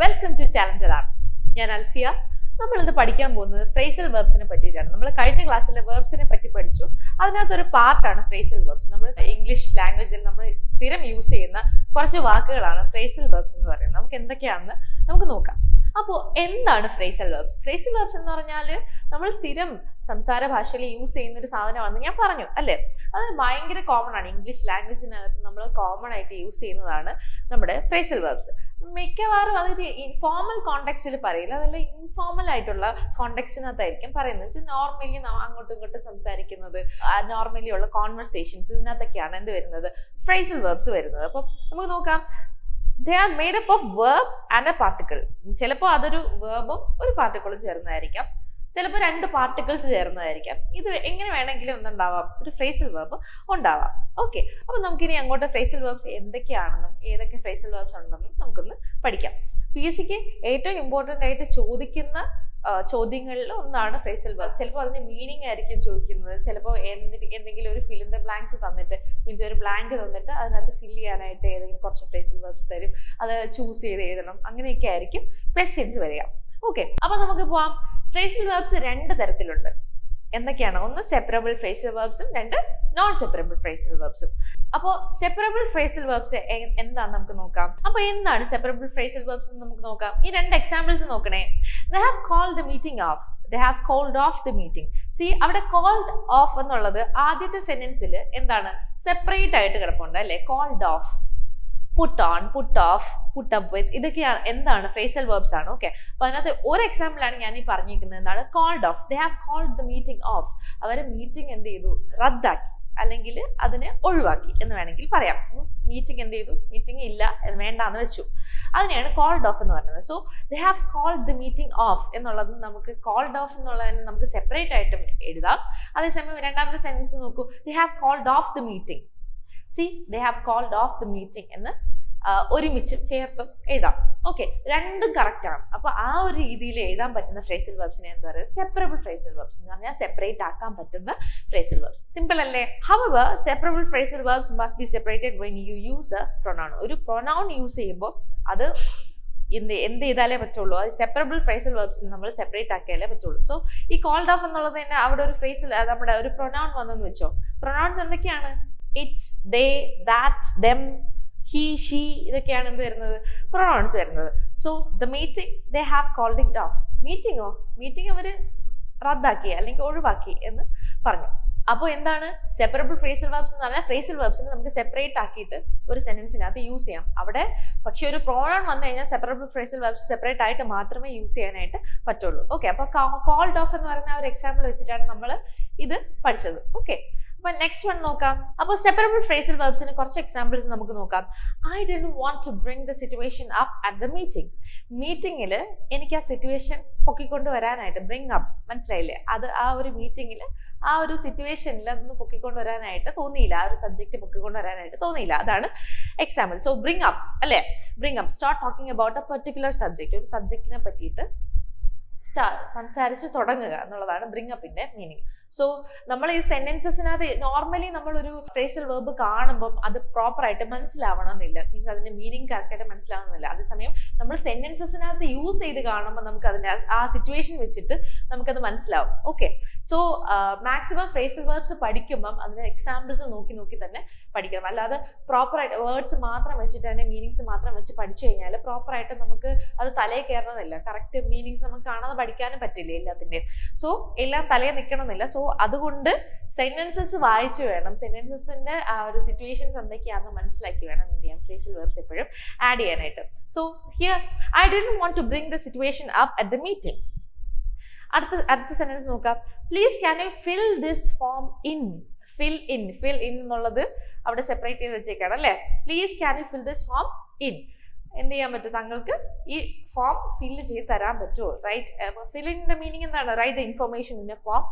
Welcome to Challenger app. ഞാൻ അൽഫിയ. നമ്മൾ ഇന്ന് പഠിക്കാൻ പോകുന്നത് ഫ്രേസൽ വെർബ്സിനെ പറ്റിയിട്ടാണ്. നമ്മൾ കഴിഞ്ഞ ക്ലാസ്സിലെ വെർബ്സിനെ പറ്റി പഠിച്ചു. അതിനകത്തൊരു പാർട്ടാണ് ഫ്രേസൽ വെർബ്സ്. നമ്മൾ ഇംഗ്ലീഷ് ലാംഗ്വേജിൽ നമ്മൾ സ്ഥിരം യൂസ് ചെയ്യുന്ന കുറച്ച് വാക്കുകളാണ് ഫ്രേസൽ വെർബ്സ് എന്ന് പറയുന്നത്. നമുക്ക് എന്തൊക്കെയാണെന്ന് നമുക്ക് നോക്കാം. അപ്പോൾ എന്താണ് ഫ്രേസൽ വെർബ്സ്? ഫ്രേസൽ വെർബ്സ് എന്ന് പറഞ്ഞാൽ നമ്മൾ സ്ഥിരം സംസാര ഭാഷയിൽ യൂസ് ചെയ്യുന്ന ഒരു സാധനമാണെന്ന് ഞാൻ പറഞ്ഞു അല്ലേ. അത് ഭയങ്കര കോമൺ ആണ്. ഇംഗ്ലീഷ് ലാംഗ്വേജിനകത്ത് നമ്മൾ കോമൺ ആയിട്ട് യൂസ് ചെയ്യുന്നതാണ് നമ്മുടെ ഫ്രേസൽ വെർബ്സ്. മിക്കവാറും അതൊരു ഇൻഫോർമൽ കോണ്ടെക്സ്റ്റിൽ പറയില്ല, അതല്ല ഇൻഫോർമൽ ആയിട്ടുള്ള കോണ്ടെക്സ്റ്റിനകത്തായിരിക്കും പറയുന്നത്. നോർമലി അങ്ങോട്ടും ഇങ്ങോട്ടും സംസാരിക്കുന്നത്, നോർമലി ഉള്ള കോൺവെർസേഷൻസ്, ഇതിനകത്തൊക്കെയാണ് എന്ത് വരുന്നത്, ഫ്രേസൽ വെർബ്സ് വരുന്നത്. അപ്പം നമുക്ക് നോക്കാം. They are made up of verb and a particle. ചിലപ്പോൾ അതൊരു വെർബും ഒരു പാർട്ടിക്കിളും ചേർന്നതായിരിക്കാം, ചിലപ്പോൾ രണ്ട് പാർട്ടിക്കിൾസ് ചേർന്നതായിരിക്കാം. ഇത് എങ്ങനെ വേണമെങ്കിലും ഒന്നുണ്ടാവാം, ഒരു ഫ്രേസൽ വെർബ് ഉണ്ടാവാം. ഓക്കെ, അപ്പൊ നമുക്കിനി അങ്ങോട്ട് ഫ്രേസൽ വെർബ്സ് എന്തൊക്കെയാണെന്നും ഏതൊക്കെ ഫ്രേസൽ വെർബ്സ് ഉണ്ടെന്നും നമുക്കൊന്ന് പഠിക്കാം. PSCക്ക് ഏറ്റവും ഇമ്പോർട്ടൻ്റ് ആയിട്ട് ചോദിക്കുന്ന ചോദ്യങ്ങളിൽ ഒന്നാണ് ഫ്രേസൽ വെർബ്. ചിലപ്പോൾ അതിന്റെ മീനിങ് ആയിരിക്കും ചോദിക്കുന്നത്, ചിലപ്പോൾ എന്തെങ്കിലും ഒരു ഫിൽ ഇൻ ദ ബ്ലാങ്ക്സ് തന്നിട്ട്, മീൻസ് ഒരു ബ്ലാങ്ക് തന്നിട്ട് അതിനകത്ത് ഫിൽ ചെയ്യാനായിട്ട് ഏതെങ്കിലും കുറച്ച് ഫ്രേസൽ വെർബ്സ് തരും, അത് ചൂസ് ചെയ്ത് എഴുതണം. അങ്ങനെയൊക്കെ ആയിരിക്കും ക്വസ്റ്റ്യൻസ് വരിക. ഓക്കെ, അപ്പൊ നമുക്ക് പോവാം. ഫ്രേസൽ വെർബ്സ് രണ്ട് തരത്തിലുണ്ട്. എന്തൊക്കെയാണ്? ഒന്ന് സെപ്പറബിൾ ഫ്രേസൽ വെർബ്സും, രണ്ട് നോൺ സെപ്പറബിൾ ഫ്രേസൽ വെർബ്സും. അപ്പോൾ സെപ്പറബിൾ ഫ്രേസൽ വെർബ്സ് എന്താണെന്ന് നമുക്ക് നോക്കാം. അപ്പൊ എന്താണ് സെപ്പറബിൾ ഫ്രേസൽ വെർബ്സ് എന്ന് നമുക്ക് നോക്കാം. ഈ രണ്ട് എക്സാമ്പിൾസ് നോക്കണേ. They have called the meeting off. They have called off the meeting. See, അവിടെ called off എന്നുള്ളത് ആദ്യത്തെ സെന്റൻസിൽ എന്താണ്, സെപ്പറേറ്റ് ആയിട്ട് കിടപ്പുണ്ട് അല്ലെ. called off, put on, put off, put up with, ഇതൊക്കെയാണ് എന്താണ്, ഫ്രേസൽ വെർബ്സ് ആണ്. ഓക്കെ, അപ്പൊ അതിനകത്ത് ഒരു എക്സാമ്പിൾ ആണ് ഞാൻ ഈ പറഞ്ഞിരിക്കുന്നത്. എന്താണ് called off? They have called the meeting off. അവര് മീറ്റിംഗ് എന്ത് ചെയ്തു, റദ്ദാക്കി, അല്ലെങ്കിൽ അതിനെ ഒഴിവാക്കി എന്ന് വേണമെങ്കിൽ പറയാം. മീറ്റിംഗ് എന്ത് ചെയ്തു, മീറ്റിംഗ് ഇല്ല, വേണ്ടാന്ന് വെച്ചു. അതിനെയാണ് കോൾഡ് ഓഫ് എന്ന് പറയുന്നത്. So they have called the meeting off എന്നുള്ളത് നമുക്ക് കോൾഡ് ഓഫ് എന്നുള്ളതിന് നമുക്ക് സെപ്പറേറ്റ് ആയിട്ടും എഴുതാം. അതേസമയം രണ്ടാമത്തെ സെന്റൻസ് നോക്കൂ. They have called off the meeting. See, they have called off the meeting എന്ന് ഒരുമിച്ച് ചേർത്തും എഴുതാം. ഓക്കെ, രണ്ടും കറക്റ്റ് ആണ്. അപ്പൊ ആ ഒരു രീതിയിൽ എഴുതാൻ പറ്റുന്ന ഫ്രേസൽ വെർബ്സിനെ എന്താ പറയുക, സെപ്പറബിൾ ഫ്രേസൽ വെർബ്സ് എന്ന് പറഞ്ഞാൽ സെപ്പറേറ്റ് ആക്കാൻ പറ്റുന്ന ഫ്രേസൽ വെർബ്സ്. സിമ്പിൾ അല്ലേ? However, separable phrasal verbs must be separated when you use a pronoun. ഒരു പ്രൊനൗൺ യൂസ് ചെയ്യുമ്പോൾ അത് എന്ത് ചെയ്താലേ പറ്റുള്ളൂ, അത് സെപ്പറബിൾ ഫ്രേസൽ വെർബ്സിന് നമ്മൾ സെപ്പറേറ്റ് ആക്കിയാലേ പറ്റുള്ളൂ. സോ ഈ കോൾഡ് ഓഫ് എന്നുള്ളത് തന്നെ അവിടെ ഒരു ഫ്രേസൽ, നമ്മുടെ ഒരു പ്രൊനൗൺ വന്നെന്ന് വെച്ചോ. പ്രൊനൗൺസ് എന്തൊക്കെയാണ്? Its, they, that, them, he, she, ഇതൊക്കെയാണ് എന്ത് വരുന്നത്, പ്രൊനൗൺസ് വരുന്നത്. So the meeting, they have called it off. മീറ്റിംഗോ, മീറ്റിംഗ് അവര് റദ്ദാക്കി അല്ലെങ്കിൽ ഒഴിവാക്കി എന്ന് പറഞ്ഞു. അപ്പോൾ എന്താണ് സെപ്പറബിൾ ഫ്രേസൽ വെർബ്സ് എന്ന് പറഞ്ഞാൽ, ഫ്രേസൽ വെർബ്സിനെ നമുക്ക് സെപ്പറേറ്റ് ആക്കിയിട്ട് ഒരു സെന്റൻസിനകത്ത് യൂസ് ചെയ്യാം. അവിടെ പക്ഷെ ഒരു പ്രോണൗൺ വന്നു കഴിഞ്ഞാൽ സെപ്പറബിൾ ഫ്രേസൽ വെർബ്സ് സെപ്പറേറ്റ് ആയിട്ട് മാത്രമേ യൂസ് ചെയ്യാനായിട്ട് പറ്റുള്ളൂ. ഓക്കെ, അപ്പോൾ കോൾഡ് ഓഫ് എന്ന് പറയുന്ന ഒരു എക്സാമ്പിൾ വെച്ചിട്ടാണ് നമ്മൾ ഇത് പഠിച്ചത്. ഓക്കെ, അപ്പൊ നെക്സ്റ്റ് വൺ നോക്കാം. അപ്പോൾ സെപ്പറബിൾ ഫ്രേസൽ വെർബ്സിന് കുറച്ച് എക്സാമ്പിൾസ് നമുക്ക് നോക്കാം. I didn't want to bring the situation up at the meeting. മീറ്റിംഗിൽ എനിക്ക് ആ സിറ്റുവേഷൻ പൊക്കിക്കൊണ്ട് വരാനായിട്ട്, ബ്രിങ് അപ്പ്, മനസ്സിലായില്ലേ, അത് ആ ഒരു മീറ്റിംഗിൽ ആ ഒരു സിറ്റുവേഷനിൽ അതൊന്ന് പൊക്കിക്കൊണ്ട് വരാനായിട്ട് തോന്നിയില്ല, ആ ഒരു സബ്ജക്റ്റ് പൊക്കിക്കൊണ്ട് വരാനായിട്ട് തോന്നിയില്ല. അതാണ് എക്സാമ്പിൾ. സോ ബ്രിങ് അപ്പ് അല്ലേ, bring up, start talking about A particular subject. ഒരു സബ്ജക്റ്റിനെ പറ്റിയിട്ട് സംസാരിച്ച് തുടങ്ങുക എന്നുള്ളതാണ് ബ്രിങ് അപ്പിന്റെ മീനിങ്. സോ നമ്മൾ ഈ സെന്റൻസസിനകത്ത് നോർമലി നമ്മളൊരു ഫ്രേസൽ വെർബ് കാണുമ്പോൾ അത് പ്രോപ്പർ ആയിട്ട് മനസ്സിലാവണമെന്നില്ല, മീൻസ് അതിന്റെ മീനിങ് കറക്റ്റായിട്ട് മനസ്സിലാവണമെന്നില്ല. അതേസമയം നമ്മൾ സെന്റൻസസിനകത്ത് യൂസ് ചെയ്ത് കാണുമ്പോൾ നമുക്ക് അതിന്റെ ആ സിറ്റുവേഷൻ വെച്ചിട്ട് നമുക്കത് മനസ്സിലാവും. Okay, so maximum phrasal verbs പഠിക്കുമ്പം അതിന്റെ എക്സാമ്പിൾസ് നോക്കി നോക്കി തന്നെ പഠിക്കണം. അല്ലാതെ പ്രോപ്പറായിട്ട് വേർഡ്സ് മാത്രം വെച്ചിട്ട് അതിന്റെ മീനിങ്സ് മാത്രം വെച്ച് പഠിച്ചു കഴിഞ്ഞാൽ പ്രോപ്പറായിട്ട് നമുക്ക് അത് തലയിൽ കയറണമെന്നില്ല. കറക്റ്റ് മീനിങ്സ് നമുക്ക് കാണാതെ പഠിക്കാനും പറ്റില്ല എല്ലാത്തിൻ്റെയും. സോ എല്ലാം തലയിൽ നിൽക്കണമെന്നില്ല. സോ അതുകൊണ്ട് സെന്റൻസസ് വായിച്ചു വേണം, സെന്റൻസസിന്റെ ആ ഒരു സിറ്റുവേഷൻസ് എന്തൊക്കെയാണെന്ന് മനസ്സിലാക്കി വേണം എന്ത് ചെയ്യാൻ, ഫ്രേസൽ വെർബ്സ് എപ്പോഴും ആഡ് ചെയ്യാനായിട്ട്. So here I didn't want to bring the situation up at the meeting. അടുത്ത സെന്റൻസ് നോക്കാം. Please can you fill this form in. Fill in എന്നുള്ളത് അവിടെ സെപ്പറേറ്റ് ചെയ്ത് വെച്ചേക്കാണ് അല്ലേ. Please can you fill this form in. എന്ത് ചെയ്യാൻ പറ്റും, താങ്കൾക്ക് ഈ ഫോം ഫില്ല് ചെയ്ത് തരാൻ പറ്റുമോ, റൈറ്റ്. ഫില്ലിന്റെ മീനിങ് എന്താണ്, write the information in A form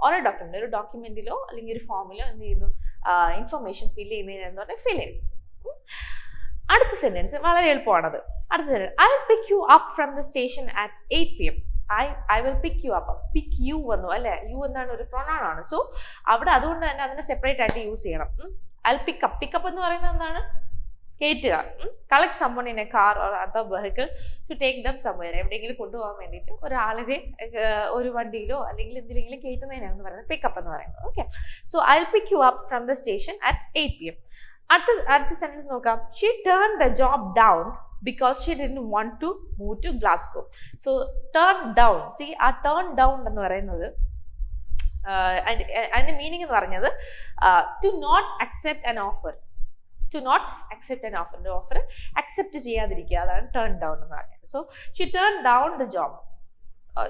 or A document. ഒരു ഡോക്യുമെന്റിലോ അല്ലെങ്കിൽ ഒരു ഫോമിലോ എന്ത് ചെയ്യുന്നു, ഇൻഫർമേഷൻ ഫില്ല് ചെയ്യുന്നതിന് എന്ന് പറഞ്ഞാൽ ഫിൽ ഇൻ. അടുത്ത സെന്റൻസ് വളരെ എളുപ്പമാണത്. അടുത്ത sentence, I will pick you up from the station at 8 PM. I will pick you up. Pick you വന്നു അല്ലെ, യു എന്താണ്, ഒരു പ്രൊനൗൺ ആണ്. സോ അവിടെ അതുകൊണ്ട് തന്നെ അതിനെ സെപ്പറേറ്റ് ആയിട്ട് യൂസ് ചെയ്യണം. I will pick up. Pickup എന്ന് പറയുന്നത് എന്താണ്, കയറ്റുക. Collect someone in a car or other vehicle to take them somewhere. എവിടെയെങ്കിലും കൊണ്ടുപോകാൻ വേണ്ടിയിട്ട് ഒരാളിനെ ഒരു വണ്ടിയിലോ അല്ലെങ്കിൽ എന്തിലെങ്കിലും കയറ്റുന്നതിനാണെന്ന് പറയുന്നത് പിക്കപ്പ് എന്ന് പറയുന്നത്. Okay, so I will pick you up from the station at 8 PM. അടുത്ത സെന്റൻസ് നോക്കാം. She turn the job down because she didn't want to move to Glasgow. So turn down, see ആ turn down എന്ന് പറയുന്നത് അതിന്റെ meaning എന്ന് പറഞ്ഞത് to not accept an offer, to not accept an offer, the offer accept ചെയ്യാതിരിക്കുക, അതാണ് turn down എന്ന് പറയുന്നത്. So she turned down the job,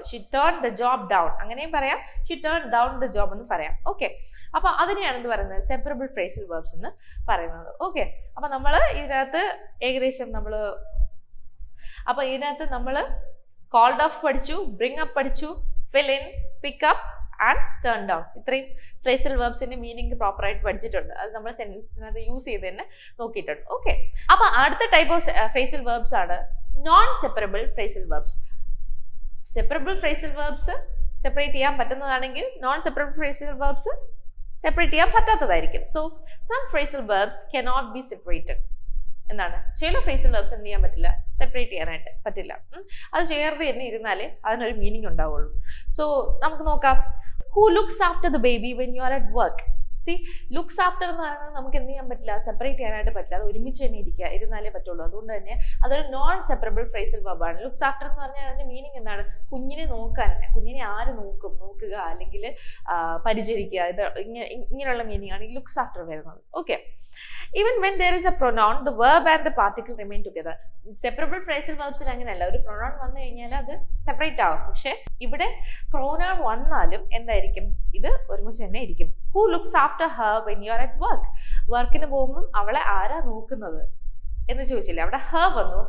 she turned the job down, അങ്ങനെയും പറയാം, she turned down the job എന്ന് പറയാം. Okay, അപ്പൊ അതിനെയാണ് എന്ത് പറയുന്നത്, സെപ്പറബിൾ ഫ്രേസൽ വെർബ്സ് എന്ന് പറയുന്നത്. ഓക്കെ, അപ്പൊ നമ്മൾ ഇതിനകത്ത് ഏകദേശം നമ്മൾ കോൾഡ് ഓഫ് പഠിച്ചു, ബ്രിങ് അപ്പ് പഠിച്ചു, fill in, pick up and turn down. ഇത്രയും ഫ്രേസൽ വെർബ്സിന്റെ മീനിങ് പ്രോപ്പർ ആയിട്ട് പഠിച്ചിട്ടുണ്ട്. അത് നമ്മൾ സെന്റൻസിനകത്ത് യൂസ് ചെയ്ത് തന്നെ നോക്കിയിട്ടുണ്ട്. ഓക്കെ, അപ്പൊ അടുത്ത ടൈപ്പ് ഓഫ് ഫ്രേസൽ വെർബ്സ് ആണ് non separable phrasal verbs. Separable phrasal verbs separate ചെയ്യാൻ പറ്റുന്നതാണെങ്കിൽ non separable phrasal verbs separate ചെയ്യാൻ പറ്റാത്തതായിരിക്കും. So some phrasal verbs cannot be separated എന്നാണ്. ചില ഫ്രേസൽ വെർബ്സ് എന്ത് ചെയ്യാൻ പറ്റില്ല, സെപ്പറേറ്റ് ചെയ്യാനായിട്ട് പറ്റില്ല. അത് ചേർത്ത് തന്നെ ഇരുന്നാലേ അതിനൊരു മീനിങ് ഉണ്ടാവുള്ളൂ. സോ നമുക്ക് നോക്കാം. Who looks after the baby when you are at work. C, looks after എന്ന് പറയുന്നത് നമുക്ക് എന്ത് ചെയ്യാൻ പറ്റില്ല, സെപ്പറേറ്റ് ചെയ്യാനായിട്ട് പറ്റില്ല. അത് ഒരുമിച്ച് തന്നെ ഇരുന്നാലേ പറ്റുള്ളൂ. അതുകൊണ്ട് തന്നെ അതൊരു നോൺ സെപ്പറബിൾ ഫ്രേസൽ വെർബാണ്. ലുക്സ് ആഫ്റ്റർ എന്ന് പറഞ്ഞാൽ അതിന്റെ മീനിങ് എന്താണ്, കുഞ്ഞിനെ നോക്കാൻ, കുഞ്ഞിനെ ആര് നോക്കുക അല്ലെങ്കിൽ പരിചരിക്കുക, ഇത് ഇങ്ങനെയുള്ള മീനിങ് ആണ് ഈ ലുക്സ് ആഫ്റ്റർ വരുന്നത്. Okay, even when there is a pronoun, the verb and the particle remain together. Separable phrasal verbs അങ്ങനെയല്ല, ഒരു pronoun വന്നു കഴിഞ്ഞാൽ അത് സെപ്പറേറ്റ് ആവും. പക്ഷെ ഇവിടെ pronoun വന്നാലും എന്തായിരിക്കും, ഇത് ഒരുമിച്ച് തന്നെ ഇരിക്കും. Who looks after her when you are at work? വർക്കിന് പോകുമ്പോൾ അവളെ ആരാ നോക്കുന്നത് എന്ന് ചോദിച്ചില്ലേ, അവിടെ ഹർ വന്നു.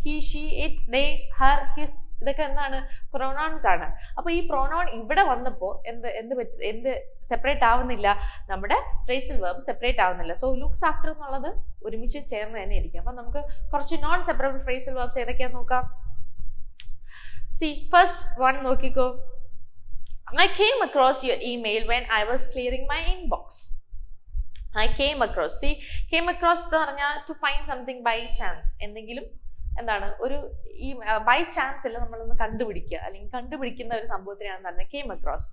He, she, it, they, Har, his, ഇതൊക്കെ എന്താണ്, പ്രൊനൗൺസ് ആണ്. അപ്പൊ ഈ പ്രൊനൗൺ ഇവിടെ വന്നപ്പോ എന്ത് സെപ്പറേറ്റ് ആവുന്നില്ല, നമ്മുടെ ഫ്രേസൽ വെർബ് സെപ്പറേറ്റ് ആവുന്നില്ല. സോ ലുക്സ് ആഫ്റ്റർ എന്നുള്ളത് ഒരുമിച്ച് ചേർന്ന് തന്നെ ഇരിക്കും. അപ്പൊ നമുക്ക് കുറച്ച് നോൺ സെപ്പറബിൾ ഫ്രേസൽ വെർബ്സ് ഏതൊക്കെയാന്ന് നോക്കാം. സി, ഫസ്റ്റ് വൺ നോക്കിക്കോ. I came across your email when I was clearing my inbox. I came across. See, came across എന്ന് പറഞ്ഞാൽ to find something by chance. എന്തെങ്കിലും എന്താണ് ഒരു ഈ ബൈ ചാൻസ് അല്ല നമ്മളൊന്ന് കണ്ടുപിടിക്കുക, അല്ലെങ്കിൽ കണ്ടുപിടിക്കുന്ന ഒരു സംഭവത്തിനാണ് പറയുന്നത് came across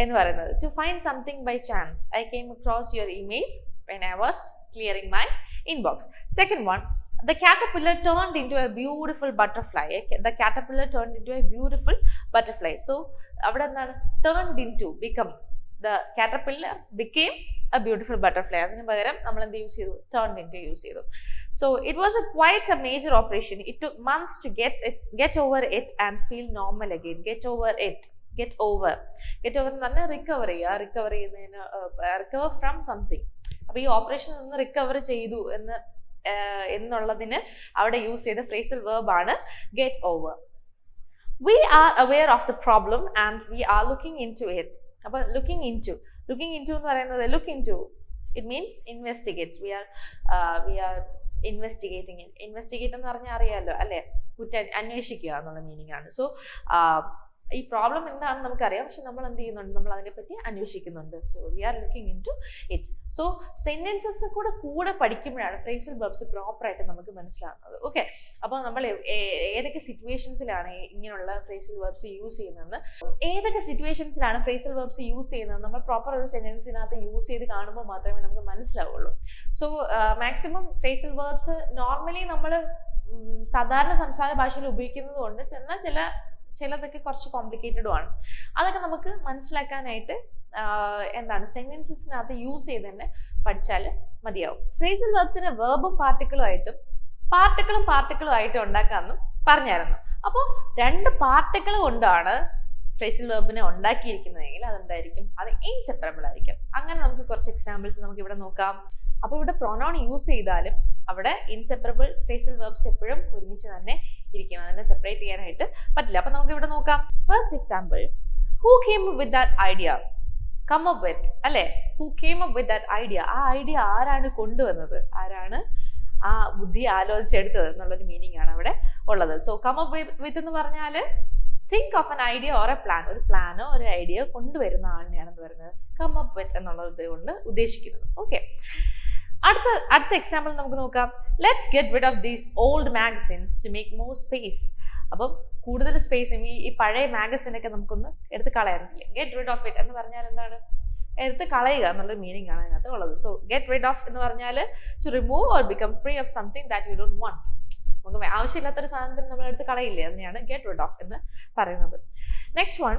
എന്ന് പറയുന്നത്. To find something by chance. I came across your email when I was clearing my inbox. Second one, the caterpillar turned into a beautiful butterfly. The caterpillar turned into a beautiful butterfly. So അവിടെ എന്താണ്, turned into, become. The caterpillar became a beautiful butterfly. അതിന് പകരം നമ്മൾ എന്ത് use ചെയ്തു, turned into use ചെയ്തു. So it was quite a major operation. It took months to get over it and feel normal again. Get over എന്ന് പറഞ്ഞാൽ recover ചെയ്യുക, recover from something. അപ്പൊ ഈ ഓപ്പറേഷൻ നിന്ന് റിക്കവർ ചെയ്തു എന്നുള്ളതിന് അവിടെ യൂസ് ചെയ്ത ഫ്രേസൽ വെർബ് ആണ് get over. We are aware of the problem and we are looking into it. അപ്പോൾ looking into എന്ന് പറയുന്നത് look into, it means investigate. We are investigating it. Investigate എന്ന് പറഞ്ഞാൽ അറിയാലോ അല്ലെ, അന്വേഷിക്കുക എന്നുള്ള മീനിങ് ആണ്. സോ ഈ പ്രോബ്ലം എന്താണെന്ന് നമുക്കറിയാം, പക്ഷെ നമ്മൾ എന്ത് ചെയ്യുന്നുണ്ട്, നമ്മൾ അതിനെപ്പറ്റി അന്വേഷിക്കുന്നുണ്ട്. So we are looking into it. So sentences കൂടെ പഠിക്കുമ്പോഴാണ് ഫ്രേസൽ വെർബ്സ് പ്രോപ്പറായിട്ട് നമുക്ക് മനസ്സിലാകുന്നത്. ഓക്കെ, അപ്പോൾ നമ്മൾ ഏതൊക്കെ സിറ്റുവേഷൻസിലാണ് ഇങ്ങനെയുള്ള ഫ്രേസൽ വെർബ്സ് യൂസ് ചെയ്യുന്നത്, ഏതൊക്കെ സിറ്റുവേഷൻസിലാണ് ഫ്രേസൽ വെർബ്സ് യൂസ് ചെയ്യുന്നത്, നമ്മൾ പ്രോപ്പർ ഒരു സെന്റൻസിനകത്ത് യൂസ് ചെയ്ത് കാണുമ്പോൾ മാത്രമേ നമുക്ക് മനസ്സിലാവുള്ളൂ. So maximum phrasal verbs normally നമ്മൾ സാധാരണ സംസാര ഭാഷയിൽ ഉപയോഗിക്കുന്നത് കൊണ്ട് എന്നാൽ ചിലതൊക്കെ കുറച്ച് കോംപ്ലിക്കേറ്റഡും ആണ്. അതൊക്കെ നമുക്ക് മനസ്സിലാക്കാനായിട്ട് എന്താണ് സെന്റൻസസിനകത്ത് യൂസ് ചെയ്ത് തന്നെ പഠിച്ചാൽ മതിയാവും. ഫ്രേസൽ വെർബ്സിനെ വെർബും പാർട്ടിക്കിളും ആയിട്ടും ഉണ്ടാക്കാമെന്നും പറഞ്ഞായിരുന്നു. അപ്പോൾ രണ്ട് പാർട്ടിക്കിൾ കൊണ്ടാണ് ഫ്രേസൽ വെർബിനെ ഉണ്ടാക്കിയിരിക്കുന്നതെങ്കിൽ അതെന്തായിരിക്കും, അത് ഇൻസെപ്പറബിൾ ആയിരിക്കും. അങ്ങനെ നമുക്ക് കുറച്ച് എക്സാമ്പിൾസ് നമുക്ക് ഇവിടെ നോക്കാം. അപ്പോൾ ഇവിടെ പ്രൊനൗൺ യൂസ് ചെയ്താലും അവിടെ ഇൻസെപ്പറബിൾ ഫ്രേസൽ വെർബ്സ് എപ്പോഴും ഒരുമിച്ച് തന്നെ ഇരിക്കും, അതിനെ സെപ്പറേറ്റ് ചെയ്യാനായിട്ട് പറ്റില്ല. അപ്പൊ നമുക്ക് ഇവിടെ നോക്കാം. First example, who came up with that idea. Come up with അല്ലെ, who came up with that idea. ആ ഐഡിയ ആരാണ് കൊണ്ടുവന്നത്, ആരാണ് ആ ബുദ്ധി ആലോചിച്ചെടുത്തത് എന്നുള്ളൊരു മീനിങ് ആണ് അവിടെ ഉള്ളത്. സോ കം അപ്പ് വിത്ത് എന്ന് പറഞ്ഞാൽ think of an idea or a plan. ഒരു പ്ലാനോ ഒരു ഐഡിയ കൊണ്ടുവരുന്ന ആളിനെയാണ് എന്ത് പറയുന്നത്, കം അപ്പ് വിത്ത് എന്നുള്ളത് കൊണ്ട് ഉദ്ദേശിക്കുന്നത്. ഓക്കെ, അടുത്ത എക്സാമ്പിൾ നമുക്ക് നോക്കാം. Let's get rid of these old magazines to make more space. അപ്പം കൂടുതൽ സ്പേസ് ഈ പഴയ മാഗസിനൊക്കെ നമുക്കൊന്ന് എടുത്ത് കളയാൻ. ഗെറ്റ് റിഡ് ഓഫ് ഇറ്റ് എന്ന് പറഞ്ഞാൽ എന്താണ്? എടുത്ത് കളയുക എന്നുള്ളൊരു മീനിങ് ആണ് അതിനകത്ത് ഉള്ളത്. സോ ഗെറ്റ് റിഡ് ഓഫ് എന്ന് പറഞ്ഞാൽ to remove or become free of something that you don't want. നമുക്ക് ആവശ്യമില്ലാത്തൊരു സാധനത്തിന് നമ്മൾ എടുത്ത് കളയില്ലേ, അതിനെയാണ് ഗെറ്റ് റിഡ് ഓഫ് എന്ന് പറയുന്നത്. Next one,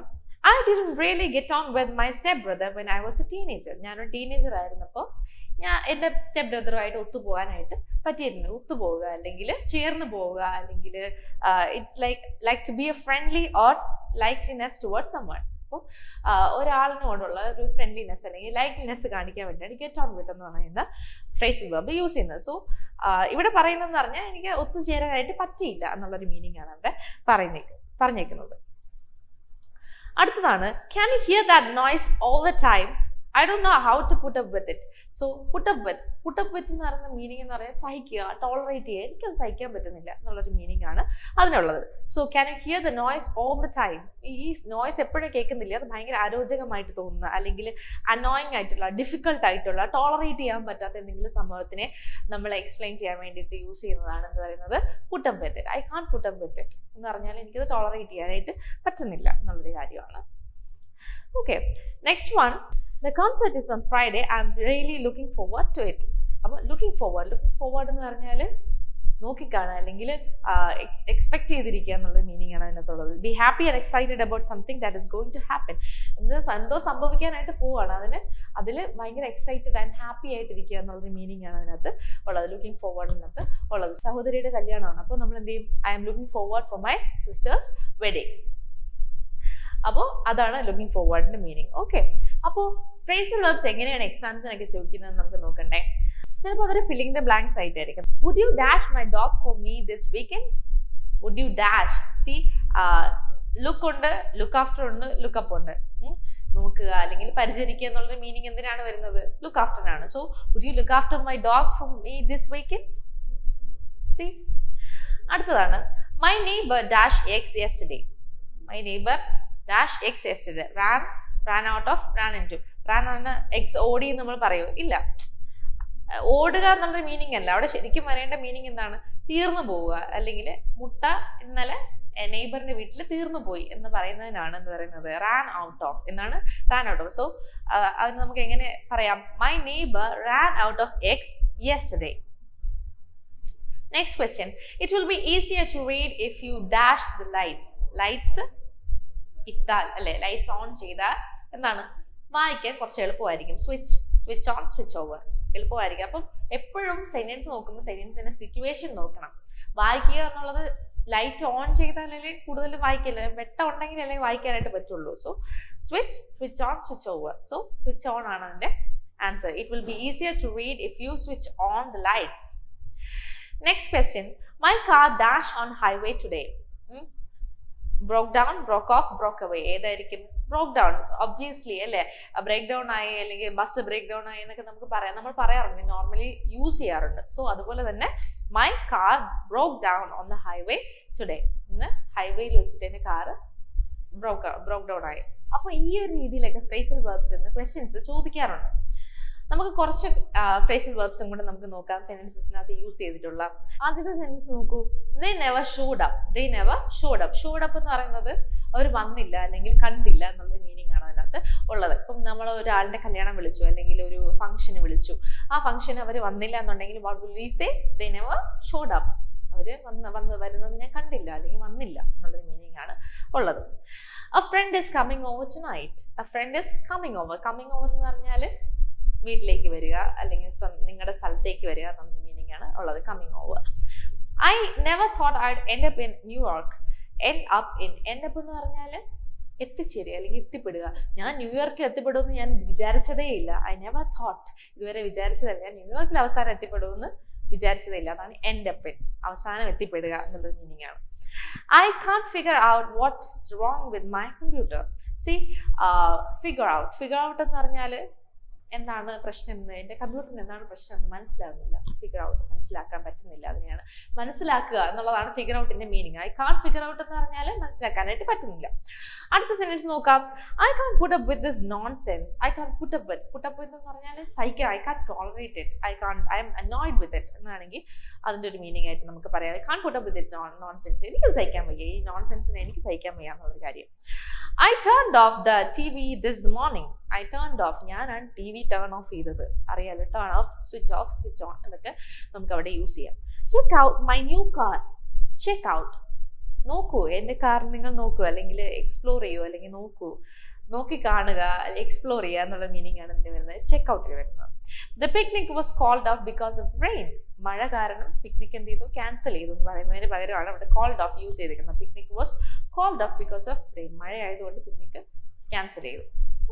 I didn't really get on with my step brother when I was a teenager. ഞാനൊരു ടീനേജർ ആയിരുന്നപ്പോൾ എൻ്റെ സ്റ്റെപ്പ് ബ്രദറുമായിട്ട് ഒത്തുപോകാനായിട്ട് പറ്റിയിരുന്നു. ഒത്തുപോവുക അല്ലെങ്കിൽ ചേർന്ന് പോവുക അല്ലെങ്കിൽ it's like to be a friendly or likeliness towards someone. അപ്പോൾ ഒരാളിനോടുള്ള ഒരു ഫ്രണ്ട്ലിനെസ് അല്ലെങ്കിൽ ലൈക്ലിനെസ് കാണിക്കാൻ വേണ്ടിയാണ് ഗെറ്റ് ഓൺ വിത്ത് എന്ന് പറയുന്ന ഫ്രേസൽ വെർബ് യൂസ് ചെയ്യുന്നത്. സോ ഇവിടെ പറയുന്നതെന്ന് പറഞ്ഞാൽ എനിക്ക് ഒത്തുചേരാനായിട്ട് പറ്റിയില്ല എന്നുള്ളൊരു മീനിങ് ആണ് അവിടെ പറഞ്ഞേക്കുന്നത്. അടുത്തതാണ്, can you here that noise all the time? I don't know how to put up with it. So put up with എന്ന് പറയുന്ന മീനിങ് എന്ന് പറയുന്നത് സഹിക്കുക, ടോളറേറ്റ് ചെയ്യുക. എനിക്കത് സഹിക്കാൻ പറ്റുന്നില്ല എന്നുള്ളൊരു മീനിങ് ആണ് അതിനുള്ളത്. So can you hear the noise all the time? ഈ നോയ്സ് എപ്പോഴും കേൾക്കുന്നില്ല, അത് ഭയങ്കര അരോചകമായിട്ട് തോന്നുന്ന അല്ലെങ്കിൽ അനോയിങ് ആയിട്ടുള്ള, ഡിഫിക്കൽട്ട് ആയിട്ടുള്ള, ടോളറേറ്റ് ചെയ്യാൻ പറ്റാത്ത എന്തെങ്കിലും സംഭവത്തിനെ നമ്മൾ എക്സ്പ്ലെയിൻ ചെയ്യാൻ വേണ്ടിയിട്ട് യൂസ് ചെയ്യുന്നതാണ് എന്ന് പറയുന്നത് put up with it. I can't put up with it എന്ന് പറഞ്ഞാൽ എനിക്കത് ടോളറേറ്റ് ചെയ്യാനായിട്ട് പറ്റുന്നില്ല എന്നുള്ളൊരു കാര്യമാണ്. Okay, next one, the concert is on Friday. I'm really looking forward to it. അപ്പോൾ looking forward എന്ന് പറഞ്ഞാൽ നോക്കിക്കാണുക അല്ലെങ്കിൽ എക്സ്പെക്ട് ചെയ്തിരിക്കുക എന്നുള്ള മീനിങ് ആണ് അതിനകത്തുള്ളത്. Be happy and excited about something that is going to happen. എന്തോ സംഭവിക്കാനായിട്ട് പോവാണ്, അതിൽ ഭയങ്കര എക്സൈറ്റഡ് ആൻഡ് ഹാപ്പി ആയിട്ടിരിക്കുക എന്നുള്ളൊരു മീനിങ് ആണ് അതിനകത്ത് ഉള്ളത്. ലുക്കിംഗ് ഫോർവേഡിനകത്ത് ഉള്ളത്. സഹോദരിയുടെ കല്യാണമാണ്, അപ്പോൾ നമ്മൾ എന്ത് ചെയ്യും? I am looking forward for my sister's wedding. അപ്പോൾ അതാണ് ലുക്കിംഗ് ഫോർവേഡിന്റെ മീനിങ്. ഓക്കെ, അപ്പോൾ ഫ്രേസൽ വെർബ്സ് എങ്ങനെയാണ് എക്സാംസിനൊക്കെ ചോദിക്കുന്നത് നമുക്ക് നോക്കണ്ടേ. ചിലപ്പോൾ അതൊരു ഫില്ലിംഗ് ദ ബ്ലാങ്ക്സ് ആയിട്ടായിരിക്കും. Would you dash my dog for me this weekend? Would you dash? See, look ഉണ്ട്, ലുക്ക് ആഫ്റ്റർ ഉണ്ട്, ലുക്കപ്പ് ഉണ്ട്. നോക്കുക അല്ലെങ്കിൽ പരിചരിക്കുക എന്നുള്ളൊരു മീനിങ് എന്തിനാണ് വരുന്നത്? ലുക്ക് ആഫ്റ്റർ ആണ്. So would you look after my dog for me this weekend? C, അടുത്തതാണ്, my neighbour dash X yesterday. My neighbour dash x yesterday. ran out of, ran into. ran ആണ് x ഓടി എന്ന് നമ്മൾ പറയുമോ? ഇല്ല, ഓടുക എന്നുള്ള മീനിങ് അല്ല അവിടെ. ശരിക്കും വരേണ്ട മീനിങ് എന്താണ്? തീർന്നു പോവുക അല്ലെങ്കിൽ മുട്ട ഇന്നലെ നെയ്ബറിന്റെ വീട്ടിൽ തീർന്നു പോയി എന്ന് പറയുന്നതിനാണ് എന്ന് പറയുന്നത് റാൻ ഔട്ട് ഓഫ് എന്നാണ്. Rann out of. സോ അതിന് നമുക്ക് എങ്ങനെ പറയാം? My neighbour ran out of eggs yesterday. Next question, it will be easier to read if you dash the lights. Lights ഇട്ടാൽ അല്ലെ, ലൈറ്റ്സ് ഓൺ ചെയ്താൽ എന്താണ്? വായിക്കാൻ കുറച്ച് എളുപ്പമായിരിക്കും. സ്വിച്ച് ഓൺ, സ്വിച്ച് ഓവർ എളുപ്പമായിരിക്കും. അപ്പം എപ്പോഴും സെന്റൻസ് നോക്കുമ്പോൾ സെന്റൻസിന്റെ സിറ്റുവേഷൻ നോക്കണം. വായിക്കുക എന്നുള്ളത് ലൈറ്റ് ഓൺ ചെയ്താലല്ലേ കൂടുതൽ വായിക്കില്ല, വെട്ടം ഉണ്ടെങ്കിലല്ലേ വായിക്കാനായിട്ട് പറ്റുള്ളൂ. So switch on, switch over. So switch on ആണ് അതിന്റെ answer. It will be easier to read if you switch on the lights. Next question, my car dash on highway today. Broke down, broke off, broke away. ഏതായിരിക്കും? Broke down obviously അല്ലേ. Break down ആയി അല്ലെങ്കിൽ bus break down ആയി എന്നൊക്കെ നമ്മൾ പറയാറുണ്ട്, normally use ചെയ്യാറുണ്ട്. So അതുപോലെ തന്നെ my car broke down on the highway today. ഇന്ന് ഹൈവേയിൽ വെച്ചിട്ട് എൻ്റെ കാറ് ബ്രോക്ക് ഡൗൺ ആയി. അപ്പോൾ ഈ ഒരു രീതിയിലൊക്കെ ഫ്രേസൽ വെർബ്സ് എന്ന് ക്വസ്റ്റ്യൻസ് ചോദിക്കാറുണ്ട്. നമുക്ക് കുറച്ച് ഫ്രേസൽ വെർബ്സും കൂടെ നമുക്ക് നോക്കാം സെന്റൻസസിനകത്ത് യൂസ് ചെയ്തിട്ടുള്ള. ആദ്യത്തെ സെന്റൻസ് നോക്കൂ, they never showed up. They never showed up. Showed up എന്ന് പറയുന്നത് അവർ വന്നില്ല അല്ലെങ്കിൽ കണ്ടില്ല എന്നുള്ള മീനിങ് ആണ് അതിനകത്ത് ഉള്ളത്. ഇപ്പം നമ്മൾ ഒരാളുടെ കല്യാണം വിളിച്ചു അല്ലെങ്കിൽ ഒരു ഫംഗ്ഷന് വിളിച്ചു, ആ ഫംഗ്ഷന് അവർ വന്നില്ല എന്നുണ്ടെങ്കിൽ what will we say? They never showed up. അവര് വരുന്നത് ഞാൻ കണ്ടില്ല അല്ലെങ്കിൽ വന്നില്ല എന്നുള്ളൊരു മീനിങ് ആണ് ഉള്ളത്. A friend is coming over tonight. A friend is coming over. Coming over എന്ന് പറഞ്ഞാൽ വീട്ടിലേക്ക് വരിക അല്ലെങ്കിൽ നിങ്ങളുടെ സ്ഥലത്തേക്ക് വരിക എന്നുള്ള മീനിങ് ആണ് ഉള്ളത്. Coming over. I never thought I end up in New York. End up എന്ന് പറഞ്ഞാൽ എത്തിച്ചേരുക അല്ലെങ്കിൽ എത്തിപ്പെടുക. ഞാൻ ന്യൂയോർക്കിൽ എത്തിപ്പെടുമെന്ന് ഞാൻ വിചാരിച്ചതേ ഇല്ല. ഐ നെവർ തോട്ട്, ഇതുവരെ വിചാരിച്ചതല്ല ഞാൻ ന്യൂയോർക്കിൽ അവസാനം എത്തിപ്പെടുമെന്ന് വിചാരിച്ചതേ ഇല്ല. അതാണ് എൻഡ് അപ്പ് ഇൻ, അവസാനം എത്തിപ്പെടുക എന്നുള്ളൊരു മീനിങ് ആണ്. I can't figure out what's wrong with my computer. See, figure out എന്ന് പറഞ്ഞാൽ എന്താണ് പ്രശ്നം എന്ന്, എൻ്റെ കമ്പ്യൂട്ടറിന് എന്താണ് പ്രശ്നം എന്ന് മനസ്സിലാകുന്നില്ല. ഫിഗർ ഔട്ട്, മനസ്സിലാക്കാൻ പറ്റുന്നില്ല. അതിനെയാണ് മനസ്സിലാക്കുക എന്നുള്ളതാണ് ഫിഗർ ഔട്ടിന്റെ meaning. I can't figure out എന്ന് പറഞ്ഞാൽ മനസ്സിലാക്കാനായിട്ട് പറ്റുന്നില്ല. അടുത്ത സെന്റൻസ് നോക്കാം. I can't put up with this nonsense. I can't put up എന്ന് പറഞ്ഞാൽ സഹിക്കാം. I can't tolerate it. I am annoyed with it എന്നാണെങ്കിൽ അതിന്റെ ഒരു മീനിങ് ആയിട്ട് നമുക്ക് പറയാം. I can't put up with it nonsense. എനിക്ക് സഹിക്കാൻ വയ്യ, ഈ നോൺസെൻസിനെ എനിക്ക് സഹിക്കാൻ വയ്യ എന്നുള്ളൊരു കാര്യം. I turned off the TV this morning. I turned off. ഞാനാണ് TV ടേൺ ഓഫ് ചെയ്തത്. അറിയാലോ, ടേൺ ഓഫ്, സ്വിച്ച് ഓൺ എന്നൊക്കെ നമുക്ക് അവിടെ യൂസ് ചെയ്യാം. Check out my new car. Check out, നോക്കൂ, എൻ്റെ കാർ നിങ്ങൾ നോക്കൂ, അല്ലെങ്കിൽ എക്സ്പ്ലോർ ചെയ്യൂ, അല്ലെങ്കിൽ നോക്കി കാണുക, എക്സ്പ്ലോർ ചെയ്യുക എന്നുള്ള മീനിങ് ആണ് ഇതിന് വരുന്നത്, ചെക്ക് ഔട്ടിൽ വരുന്നത്. The picnic was called off because of rain. മഴ കാരണം പിക്നിക് എന്ത് ചെയ്തു, ക്യാൻസൽ ചെയ്തു എന്ന് പറയുന്നതിന് പകരമാണ് അവിടെ കോൾഡ് ഓഫ് യൂസ് ചെയ്തിരിക്കുന്നത്. Picnic was called off because of rain. മഴ ആയതുകൊണ്ട് പിക്നിക് ക്യാൻസൽ ചെയ്തു.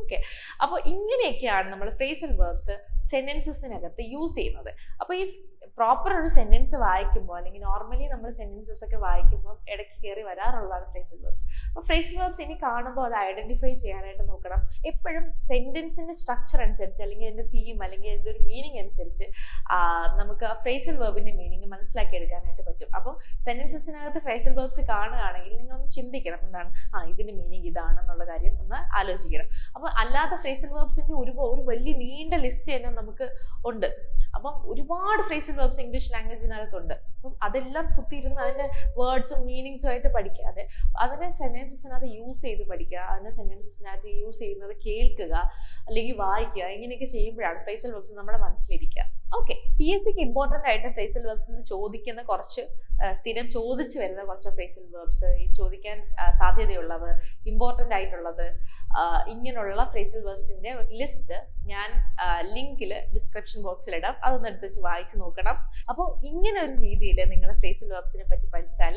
ഓക്കെ, അപ്പോൾ ഇങ്ങനെയൊക്കെയാണ് നമ്മൾ ഫ്രേസൽ വെർബ്സ് സെന്റൻസസിനകത്ത് യൂസ് ചെയ്യുന്നത്. അപ്പോൾ ഈ പ്രോപ്പർ ഒരു സെന്റൻസ് വായിക്കുമ്പോൾ, അല്ലെങ്കിൽ നോർമലി നമ്മൾ സെന്റൻസസ് ഒക്കെ വായിക്കുമ്പോൾ ഇടയ്ക്ക് കയറി വരാറുള്ളതാണ് ഫ്രേസൽ വെർബ്സ്. അപ്പോൾ ഫ്രേസൽ വെർബ്സ് ഇനി കാണുമ്പോൾ അത് ഐഡന്റിഫൈ ചെയ്യാനായിട്ട് നോക്കണം. എപ്പോഴും സെന്റൻസിന്റെ സ്ട്രക്ചർ അനുസരിച്ച്, അല്ലെങ്കിൽ അതിന്റെ തീം, അല്ലെങ്കിൽ അതിന്റെ ഒരു മീനിങ് അനുസരിച്ച് നമുക്ക് ഫ്രേസൽ വെർബിന്റെ മീനിങ് മനസ്സിലാക്കി എടുക്കാനായിട്ട് പറ്റും. അപ്പം സെന്റൻസസിനകത്ത് ഫ്രേസൽ വെർബ്സ് കാണുകയാണെങ്കിൽ നിങ്ങളൊന്ന് ചിന്തിക്കണം, എന്താണ് ഇതിന്റെ മീനിങ് ഇതാണെന്നുള്ള കാര്യം ഒന്ന് ആലോചിക്കണം. അപ്പം അല്ലാത്ത ഫ്രേസൽ വെർബ്സിന്റെ ഒരു വലിയ നീണ്ട ലിസ്റ്റ് തന്നെ നമുക്ക് ഉണ്ട്. അപ്പം ഒരുപാട് ഫ്രേസൽ വെർബ്സ് ഇംഗ്ലീഷ് ലാംഗ്വേജിനകത്തുണ്ട്. അപ്പം അതെല്ലാം കുത്തിയിരുന്ന് അതിന്റെ വേർഡ്സും മീനിങ്സും ആയിട്ട് പഠിക്കാതെ അതിനെ സെന്റൻസസിനകത്ത് യൂസ് ചെയ്ത് പഠിക്കുക, അതിന്റെ സെന്റൻസസിനകത്ത് യൂസ് ചെയ്യുന്നത് കേൾക്കുക അല്ലെങ്കിൽ വായിക്കുക. ഇങ്ങനെയൊക്കെ ചെയ്യുമ്പോഴാണ് ഫ്രേസൽ വെർബ്സ് നമ്മുടെ മനസ്സിലിരിക്കുക. ഓക്കെ, PSC ഇമ്പോർട്ടൻ്റ് ആയിട്ട് ഫ്രേസൽ വെർബ്സിന് ചോദിക്കുന്ന കുറച്ച് സ്ഥിരം ചോദിച്ചു വരുന്ന കുറച്ച് ഫ്രേസൽ വെർബ്സ്, ചോദിക്കാൻ സാധ്യതയുള്ളത്, ഇമ്പോർട്ടൻ്റ് ആയിട്ടുള്ളത്, ഇങ്ങനെയുള്ള ഫ്രേസൽ വെർബ്സിന്റെ ഒരു ലിസ്റ്റ് ഞാൻ ലിങ്കിൽ ഡിസ്ക്രിപ്ഷൻ ബോക്സിൽ ഇടാം. അതൊന്ന് എടുത്ത് വെച്ച് വായിച്ചു നോക്കണം. അപ്പോൾ ഇങ്ങനെ ഒരു രീതിയിൽ നിങ്ങൾ ഫ്രേസൽ വെർബ്സിനെ പറ്റി പഠിച്ചാൽ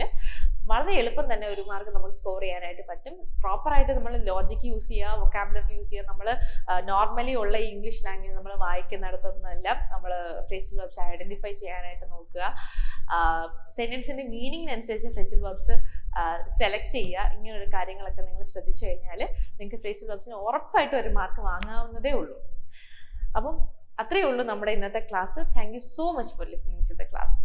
വളരെ എളുപ്പം തന്നെ ഒരു മാർക്ക് നമുക്ക് സ്കോർ ചെയ്യാനായിട്ട് പറ്റും. പ്രോപ്പറായിട്ട് നമ്മൾ ലോജിക്ക് യൂസ് ചെയ്യുക, വൊക്കാബുലറി യൂസ് ചെയ്യുക. നമ്മൾ നോർമലി ഉള്ള ഇംഗ്ലീഷ് ലാംഗ്വേജ് നമ്മൾ വായിക്കുന്നിടത്തൊന്നെല്ലാം നമ്മൾ ഫ്രേസൽ വെർബ്സ് ഐഡന്റിഫൈ ചെയ്യാനായിട്ട് നോക്കുക. സെന്റൻസിന്റെ മീനിങ്ങിനനുസരിച്ച് ഫ്രേസൽ വെർബ്സ് സെലക്ട് ചെയ്യുക. ഇങ്ങനെയുള്ള കാര്യങ്ങളൊക്കെ നിങ്ങൾ ശ്രദ്ധിച്ചു കഴിഞ്ഞാൽ നിങ്ങൾക്ക് ഫ്രേസൽ വെർബ്സിന് ഉറപ്പായിട്ടും ഒരു മാർക്ക് വാങ്ങാവുന്നതേ ഉള്ളൂ. അപ്പം അത്രയേ ഉള്ളൂ നമ്മുടെ ഇന്നത്തെ class. Thank you so much for listening to the class.